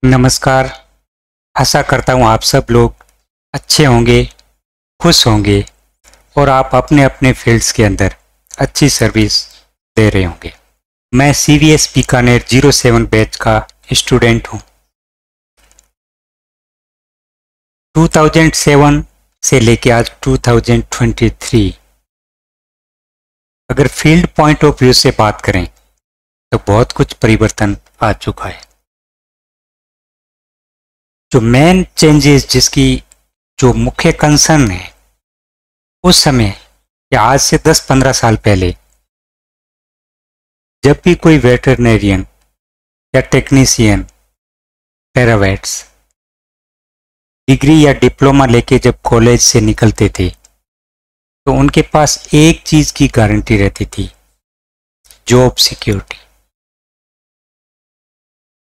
नमस्कार। आशा करता हूँ आप सब लोग अच्छे होंगे, खुश होंगे और आप अपने अपने फील्ड्स के अंदर अच्छी सर्विस दे रहे होंगे। मैं CVS बीकानेर 07 बैच का स्टूडेंट हूँ। 2007 से लेके आज 2023 अगर फील्ड पॉइंट ऑफ व्यू से बात करें तो बहुत कुछ परिवर्तन आ चुका है। जो मेन चेंजेस जिसकी जो मुख्य कंसर्न है उस समय या आज से 10-15 साल पहले जब भी कोई वेटरनेरियन या टेक्नीशियन पैरावेट्स डिग्री या डिप्लोमा लेके जब कॉलेज से निकलते थे तो उनके पास एक चीज की गारंटी रहती थी, जॉब सिक्योरिटी।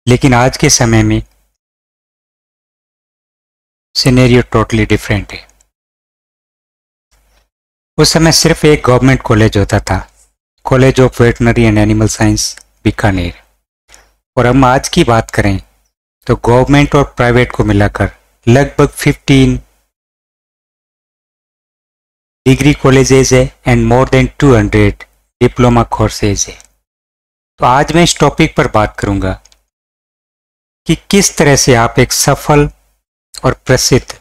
लेकिन आज के समय में सिनेरियो टोटली डिफरेंट है। उस समय सिर्फ एक गवर्नमेंट कॉलेज होता था, college of veterinary and animal science Bikaner. और हम आज की बात करें तो गवर्नमेंट और प्राइवेट को मिलाकर लगभग 15 डिग्री कॉलेजेस है and more than 200 diploma courses है। तो आज मैं इस टॉपिक पर बात करूंगा कि किस तरह से आप एक सफल और प्रसिद्ध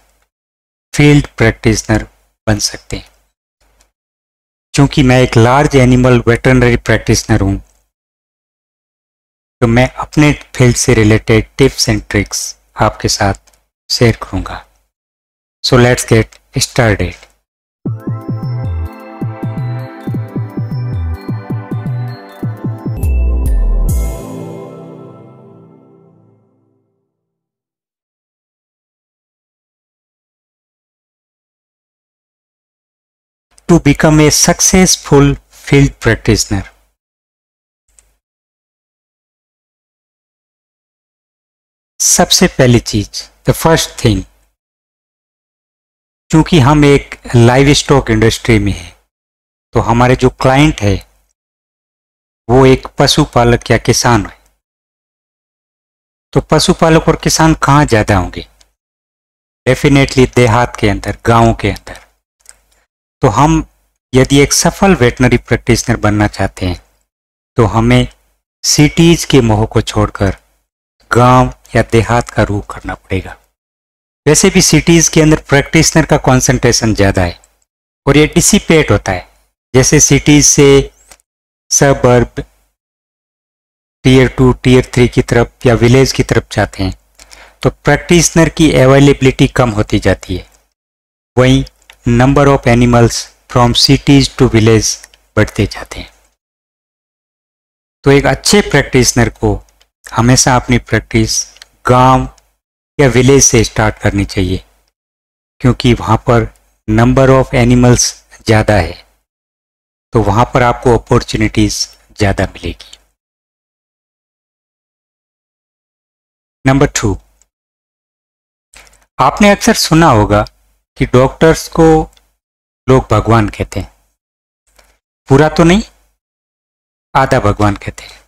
फील्ड प्रैक्टिशनर बन सकते हैं। क्योंकि मैं एक लार्ज एनिमल वेटरनरी प्रैक्टिशनर हूं तो मैं अपने फील्ड से रिलेटेड टिप्स एंड ट्रिक्स आपके साथ शेयर करूंगा। So let's get started. To become a successful field practitioner, सबसे पहली चीज द फर्स्ट थिंग, क्योंकि हम एक लाइव स्टॉक इंडस्ट्री में हैं तो हमारे जो क्लाइंट है वो एक पशुपालक या किसान है। तो पशुपालक और किसान कहाँ ज्यादा होंगे? डेफिनेटली देहात के अंदर, गांवों के अंदर। तो हम यदि एक सफल वेटनरी प्रैक्टिशनर बनना चाहते हैं तो हमें सिटीज के मोह को छोड़कर गांव या देहात का रुख करना पड़ेगा। वैसे भी सिटीज के अंदर प्रैक्टिशनर का कंसंट्रेशन ज्यादा है और ये डिसिपेट होता है। जैसे सिटीज से सबर्ब, टियर 2, टियर 3 की तरफ या विलेज की तरफ जाते हैं तो प्रैक्टिशनर की अवेलेबिलिटी कम होती जाती है। वहीं number of animals from cities to village बढ़ते जाते हैं। तो एक अच्छे प्रैक्टिशनर को हमेशा अपनी प्रैक्टिस गांव या विलेज से स्टार्ट करनी चाहिए, क्योंकि वहां पर नंबर ऑफ एनिमल्स ज़्यादा है तो वहां पर आपको अपॉर्चुनिटीज ज़्यादा मिलेगी। नंबर 2, आपने अक्सर सुना होगा कि डॉक्टर्स को लोग भगवान कहते हैं। पूरा तो नहीं, आधा भगवान कहते हैं।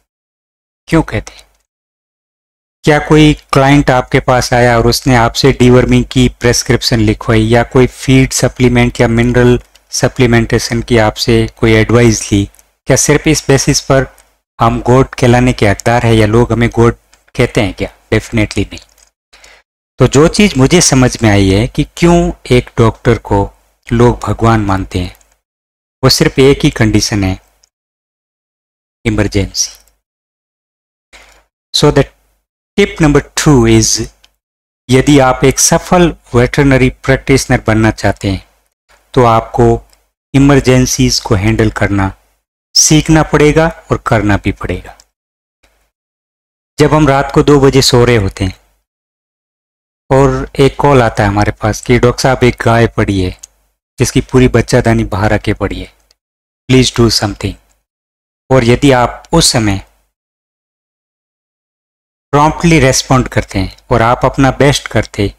क्यों कहते हैं? क्या कोई क्लाइंट आपके पास आया और उसने आपसे डीवर्मिंग की प्रेस्क्रिप्शन लिखवाई या कोई फीड सप्लीमेंट या मिनरल सप्लीमेंटेशन की आपसे कोई एडवाइस ली, क्या सिर्फ इस बेसिस पर हम गॉड कहलाने के हकदार है या लोग हमें गॉड कहते हैं क्या? डेफिनेटली नहीं। तो जो चीज मुझे समझ में आई है कि क्यों एक डॉक्टर को लोग भगवान मानते हैं, वो सिर्फ एक ही कंडीशन है, emergency. So the tip number 2 is, यदि आप एक सफल वेटरनरी प्रैक्टिशनर बनना चाहते हैं तो आपको इमरजेंसीज को हैंडल करना सीखना पड़ेगा और करना भी पड़ेगा। जब हम रात को 2 बजे सो रहे होते हैं और एक कॉल आता है हमारे पास कि डॉक्टर साहब एक गाय पड़ी है जिसकी पूरी बच्चादानी बाहर आके पड़ी है, प्लीज डू समथिंग। और यदि आप उस समय प्रॉम्प्टली रेस्पॉन्ड करते हैं और आप अपना बेस्ट करते,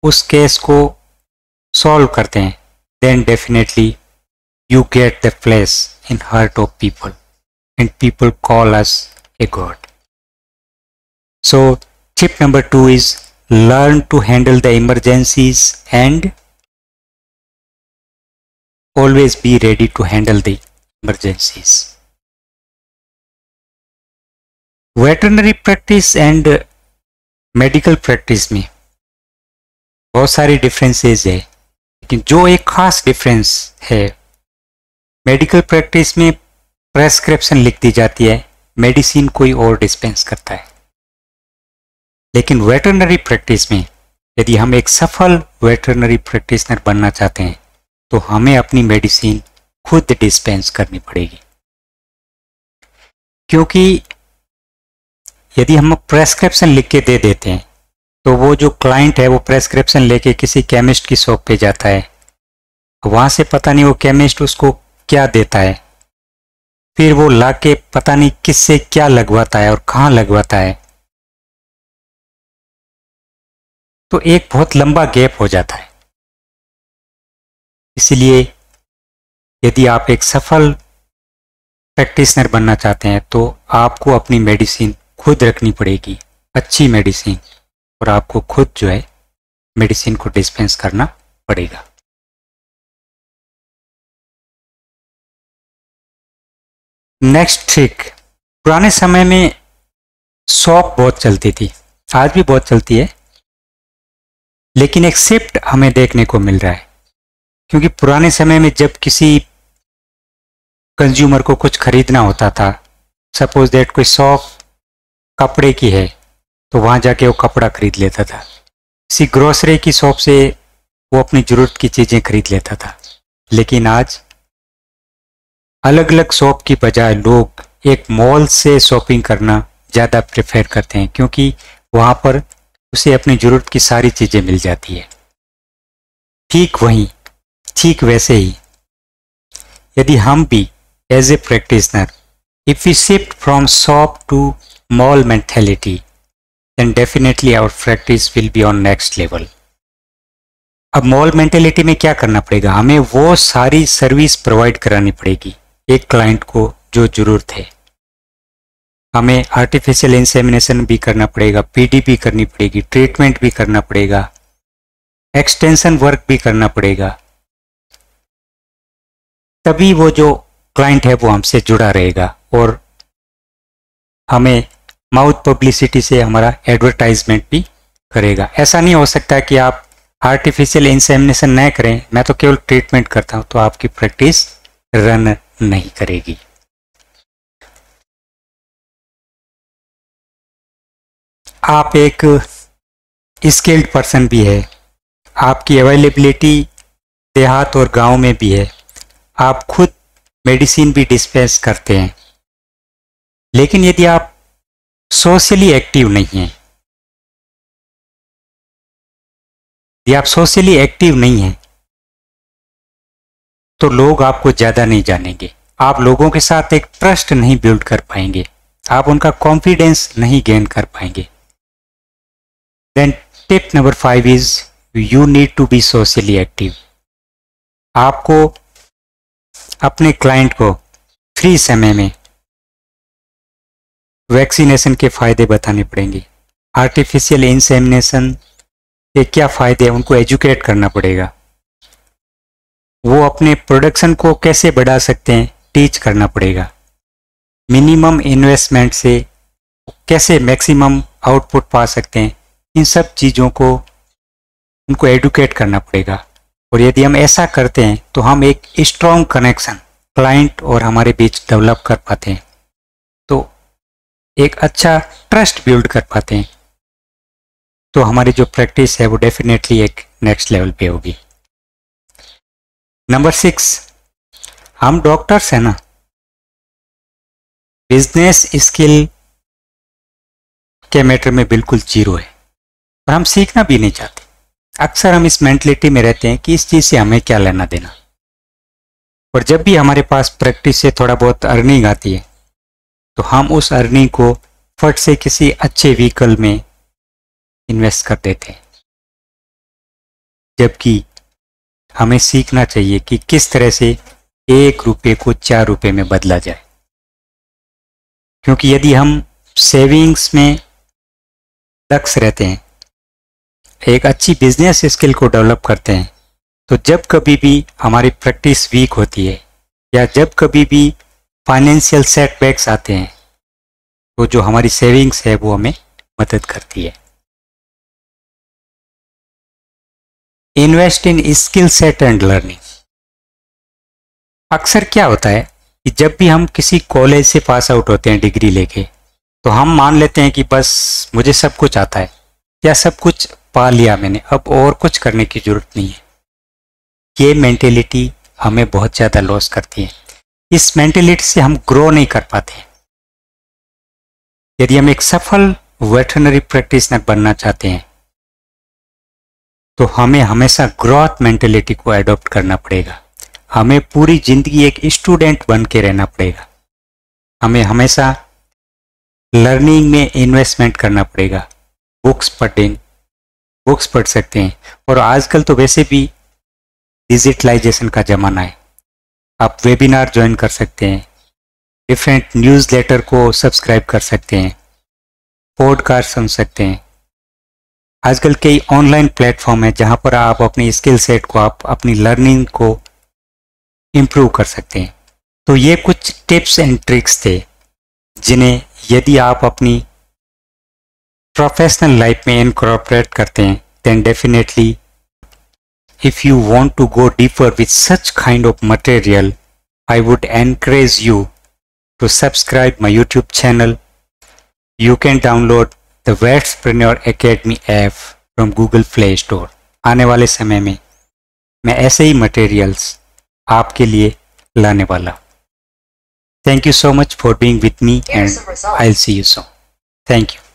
उस केस को सॉल्व करते हैं, then definitely you get the place in heart of people and people call us a god. So Tip number 2 is learn to handle the emergencies and always be ready to handle the emergencies. Veterinary practice and medical practice में बहुत सारी differences है, लेकिन जो एक खास difference है, medical practice में प्रेस्क्रिप्शन लिख दी जाती है, मेडिसिन कोई और डिस्पेंस करता है। लेकिन वेटरनरी प्रैक्टिस में यदि हम एक सफल वेटरनरी प्रैक्टिशनर बनना चाहते हैं तो हमें अपनी मेडिसिन खुद डिस्पेंस करनी पड़ेगी, क्योंकि यदि हम प्रेस्क्रिप्शन लिख के दे देते हैं तो वो जो क्लाइंट है वो प्रेस्क्रिप्शन लेके किसी केमिस्ट की शॉप पे जाता है, वहाँ से पता नहीं वो केमिस्ट उसको क्या देता है, फिर वो लाके पता नहीं किससे क्या लगवाता है और कहाँ लगवाता है, तो एक बहुत लंबा गैप हो जाता है। इसलिए यदि आप एक सफल प्रैक्टिशनर बनना चाहते हैं तो आपको अपनी मेडिसिन खुद रखनी पड़ेगी, अच्छी मेडिसिन, और आपको खुद जो है मेडिसिन को डिस्पेंस करना पड़ेगा। नेक्स्ट ट्रिक, पुराने समय में शॉप बहुत चलती थी, आज भी बहुत चलती है, लेकिन एक शिफ्ट हमें देखने को मिल रहा है, क्योंकि पुराने समय में जब किसी कंज्यूमर को कुछ खरीदना होता था, सपोज दैट कोई शॉप कपड़े की है तो वहाँ जाके वो कपड़ा खरीद लेता था, किसी ग्रोसरी की शॉप से वो अपनी ज़रूरत की चीज़ें खरीद लेता था। लेकिन आज अलग अलग शॉप की बजाय लोग एक मॉल से शॉपिंग करना ज़्यादा प्रेफर करते हैं, क्योंकि वहाँ पर उसे अपनी ज़रूरत की सारी चीज़ें मिल जाती है। ठीक वैसे ही यदि हम भी as a practitioner if we shift from shop to mall mentality then definitely our practice will be on next level. अब मॉल मेंटेलिटी में क्या करना पड़ेगा, हमें वो सारी सर्विस प्रोवाइड करानी पड़ेगी एक क्लाइंट को जो ज़रूरत है। हमें आर्टिफिशियल इंसेमिनेशन भी करना पड़ेगा, पीडी भी करनी पड़ेगी, ट्रीटमेंट भी करना पड़ेगा, एक्सटेंशन वर्क भी करना पड़ेगा, तभी वो जो क्लाइंट है वो हमसे जुड़ा रहेगा और हमें माउथ पब्लिसिटी से हमारा एडवर्टाइजमेंट भी करेगा। ऐसा नहीं हो सकता कि आप आर्टिफिशियल इंसेमिनेशन न करें, मैं तो केवल ट्रीटमेंट करता हूं, तो आपकी प्रैक्टिस रन नहीं करेगी। आप एक स्किल्ड पर्सन भी है, आपकी अवेलेबिलिटी देहात और गांव में भी है, आप खुद मेडिसिन भी डिस्पेंस करते हैं, लेकिन यदि आप सोशली एक्टिव नहीं हैं, यदि आप सोशली एक्टिव नहीं हैं तो लोग आपको ज़्यादा नहीं जानेंगे, आप लोगों के साथ एक ट्रस्ट नहीं बिल्ड कर पाएंगे, आप उनका कॉन्फिडेंस नहीं गेन कर पाएंगे। Then tip number 5 is you need to be socially active. आपको अपने क्लाइंट को फ्री समय में वैक्सीनेशन के फायदे बताने पड़ेंगे, आर्टिफिशियल इंसेमिनेशन के क्या फायदे हैं उनको एजुकेट करना पड़ेगा, वो अपने प्रोडक्शन को कैसे बढ़ा सकते हैं टीच करना पड़ेगा, मिनिमम इन्वेस्टमेंट से कैसे मैक्सिमम आउटपुट पा सकते हैं, इन सब चीज़ों को उनको एडुकेट करना पड़ेगा। और यदि हम ऐसा करते हैं तो हम एक स्ट्रॉन्ग कनेक्शन क्लाइंट और हमारे बीच डेवलप कर पाते हैं, तो एक अच्छा ट्रस्ट बिल्ड कर पाते हैं, तो हमारी जो प्रैक्टिस है वो डेफिनेटली एक नेक्स्ट लेवल पे होगी। नंबर 6, हम डॉक्टर्स हैं ना, बिजनेस स्किल के मैटर में बिल्कुल जीरो है और हम सीखना भी नहीं चाहते। अक्सर हम इस मेंटलिटी में रहते हैं कि इस चीज़ से हमें क्या लेना देना, और जब भी हमारे पास प्रैक्टिस से थोड़ा बहुत अर्निंग आती है तो हम उस अर्निंग को फट से किसी अच्छे व्हीकल में इन्वेस्ट कर देते हैं, जबकि हमें सीखना चाहिए कि किस तरह से 1 रुपये को 4 रुपये में बदला जाए। क्योंकि यदि हम सेविंग्स में दक्ष रहते हैं, एक अच्छी बिजनेस स्किल को डेवलप करते हैं, तो जब कभी भी हमारी प्रैक्टिस वीक होती है या जब कभी भी फाइनेंशियल सेटबैक्स आते हैं, तो जो हमारी सेविंग्स है वो हमें मदद करती है। Invest in skill set and learning. अक्सर क्या होता है कि जब भी हम किसी कॉलेज से पास आउट होते हैं डिग्री लेके, तो हम मान लेते हैं कि बस मुझे सब कुछ आता है या सब कुछ पा लिया मैंने, अब और कुछ करने की जरूरत नहीं है। ये मेंटेलिटी हमें बहुत ज़्यादा लॉस करती है। इस मेंटेलिटी से हम ग्रो नहीं कर पाते। यदि हम एक सफल वेटरनरी प्रैक्टिशनर बनना चाहते हैं तो हमें हमेशा ग्रोथ मेंटेलिटी को एडॉप्ट करना पड़ेगा। हमें पूरी जिंदगी एक स्टूडेंट बन के रहना पड़ेगा। हमें हमेशा लर्निंग में इन्वेस्टमेंट करना पड़ेगा। बुक्स पढ़ सकते हैं, और आजकल तो वैसे भी डिजिटलाइजेशन का ज़माना है। आप वेबिनार ज्वाइन कर सकते हैं, डिफरेंट न्यूज़लेटर को सब्सक्राइब कर सकते हैं, पॉडकास्ट सुन सकते हैं। आजकल कई ऑनलाइन प्लेटफॉर्म है जहां पर आप अपनी स्किल सेट को, आप अपनी लर्निंग को इम्प्रूव कर सकते हैं। तो ये कुछ टिप्स एंड ट्रिक्स थे जिन्हें यदि आप अपनी प्रोफेशनल लाइफ में इनकॉर्पोरेट करते हैं, then definitely if you want to go deeper with such kind of material, I would encourage you to subscribe my YouTube channel. You can download the Vetspreneur Academy app from Google Play Store. आने वाले समय में मैं ऐसे ही materials आपके लिए लाने वाला। Thank you so much for being with me and I'll see you soon. Thank you.